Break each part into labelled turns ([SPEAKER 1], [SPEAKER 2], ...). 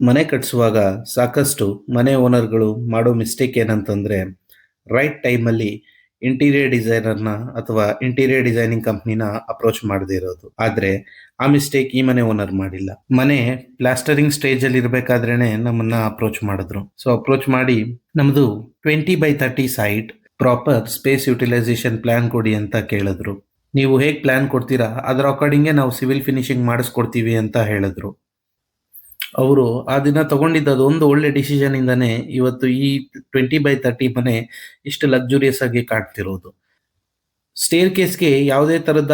[SPEAKER 1] ಮನೆ ಕಟ್ಟಿಸುವಾಗ ಸಾಕಷ್ಟು ಮನೆ ಓನರ್ಗಳು ಮಾಡೋ ಮಿಸ್ಟೇಕ್ ಏನಂತಂದ್ರೆ, ರೈಟ್ ಟೈಮಲ್ಲಿ ಇಂಟೀರಿಯರ್ ಡಿಸೈನರ್‌ನ ಅಥವಾ ಇಂಟೀರಿಯರ್ ಡಿಸೈನಿಂಗ್ ಕಂಪ್ನಿನ ಅಪ್ರೋಚ್ ಮಾಡದೇ ಇರೋದು. ಆದ್ರೆ ಆ ಮಿಸ್ಟೇಕ್ ಈ ಮನೆ ಓನರ್ ಮಾಡಿಲ್ಲ. ಮನೆ ಪ್ಲಾಸ್ಟರಿಂಗ್ ಸ್ಟೇಜಲ್ಲಿ ಇರಬೇಕಾದ್ರೇನೆ ನಮ್ಮನ್ನ ಅಪ್ರೋಚ್ ಮಾಡಿದ್ರು. ಸೊ ಅಪ್ರೋಚ್ ಮಾಡಿ ನಮ್ದು 20/30 site proper space utilisation plan ಕೊಡಿ ಅಂತ ಕೇಳಿದ್ರು. ನೀವು ಹೇಗೆ ಪ್ಲಾನ್ ಕೊಡ್ತೀರಾ ಅದರ ಅಕಾರ್ಡಿಂಗೇ ನಾವು ಸಿವಿಲ್ ಫಿನಿಶಿಂಗ್ ಮಾಡಿಸ್ಕೊಡ್ತೀವಿ ಅಂತ ಹೇಳಿದ್ರು. ಅವರು ಆ ದಿನ ತಗೊಂಡಿದ್ದ ಅದೊಂದು ಒಳ್ಳೆ ಡಿಸಿಷನ್ ಇಂದಾನೆ ಇವತ್ತು ಈ 20/30 ಮನೆ ಇಷ್ಟು ಲಕ್ಸುರಿಯಸ್ ಆಗಿ ಕಾಣ್ತಿರೋದು. ಸ್ಟೇರ್ ಕೇಸ್ಗೆ ಯಾವುದೇ ತರದ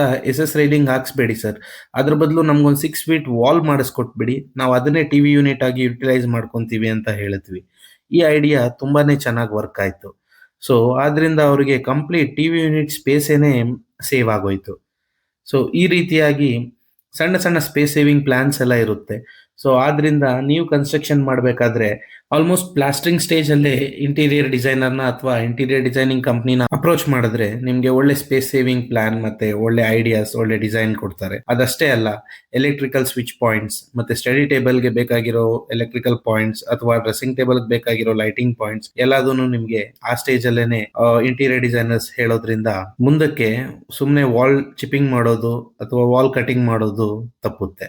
[SPEAKER 1] ರೈಲಿಂಗ್ ಹಾಕ್ಸ್ಬೇಡಿ ಸರ್. ಅದ್ರ ಬದಲು ನಮ್ಗೊಂದು 6 ಫೀಟ್ ವಾಲ್ ಮಾಡಿಸ್ಕೊಟ್ಬಿಡಿ. ನಾವು ಅದನ್ನೇ ಟಿವಿ ಯೂನಿಟ್ ಆಗಿ ಯುಟಿಲೈಸ್ ಮಾಡ್ಕೊಂತೀವಿ ಅಂತ ಹೇಳಿದ್ವಿ. ಈ ಐಡಿಯಾ ತುಂಬಾನೇ ಚೆನ್ನಾಗಿ ವರ್ಕ್ ಆಯ್ತು. ಸೊ ಆದ್ರಿಂದ ಅವರಿಗೆ ಕಂಪ್ಲೀಟ್ ಟಿವಿ ಯೂನಿಟ್ ಸ್ಪೇಸೇನೆ ಸೇವ್ ಆಗೋಯ್ತು. ಸೊ ಈ ರೀತಿಯಾಗಿ ಸಣ್ಣ ಸಣ್ಣ ಸ್ಪೇಸ್ ಸೇವಿಂಗ್ ಪ್ಲಾನ್ಸ್ ಎಲ್ಲ ಇರುತ್ತೆ. ಸೊ ಆದ್ರಿಂದ ನೀವು ಕನ್ಸ್ಟ್ರಕ್ಷನ್ ಮಾಡಬೇಕಾದ್ರೆ ಆಲ್ಮೋಸ್ಟ್ ಪ್ಲಾಸ್ಟರಿಂಗ್ ಸ್ಟೇಜ್ ಅಲ್ಲೇ ಇಂಟೀರಿಯರ್ ಡಿಸೈನರ್ನ ಅಥವಾ ಇಂಟೀರಿಯರ್ ಡಿಸೈನಿಂಗ್ ಕಂಪ್ನಿನ ಅಪ್ರೋಚ್ ಮಾಡಿದ್ರೆ ನಿಮ್ಗೆ ಒಳ್ಳೆ ಸ್ಪೇಸ್ ಸೇವಿಂಗ್ ಪ್ಲಾನ್ ಮತ್ತೆ ಒಳ್ಳೆ ಐಡಿಯಾಸ್, ಒಳ್ಳೆ ಡಿಸೈನ್ ಕೊಡ್ತಾರೆ. ಅದಷ್ಟೇ ಅಲ್ಲ, ಎಲೆಕ್ಟ್ರಿಕಲ್ ಸ್ವಿಚ್ ಪಾಯಿಂಟ್ಸ್ ಮತ್ತೆ ಸ್ಟಡಿ ಟೇಬಲ್ಗೆ ಬೇಕಾಗಿರೋ ಎಲೆಕ್ಟ್ರಿಕಲ್ ಪಾಯಿಂಟ್ಸ್ ಅಥವಾ ಡ್ರೆಸ್ಸಿಂಗ್ ಟೇಬಲ್ ಬೇಕಾಗಿರೋ ಲೈಟಿಂಗ್ ಪಾಯಿಂಟ್ಸ್ ಎಲ್ಲದನ್ನು ನಿಮ್ಗೆ ಆ ಸ್ಟೇಜ್ ಅಲ್ಲೇನೆ ಇಂಟೀರಿಯರ್ ಡಿಸೈನರ್ಸ್ ಹೇಳೋದ್ರಿಂದ ಮುಂದಕ್ಕೆ ಸುಮ್ಮನೆ ವಾಲ್ ಚಿಪ್ಪಿಂಗ್ ಮಾಡೋದು ಅಥವಾ ವಾಲ್ ಕಟಿಂಗ್ ಮಾಡೋದು ತಪ್ಪುತ್ತೆ.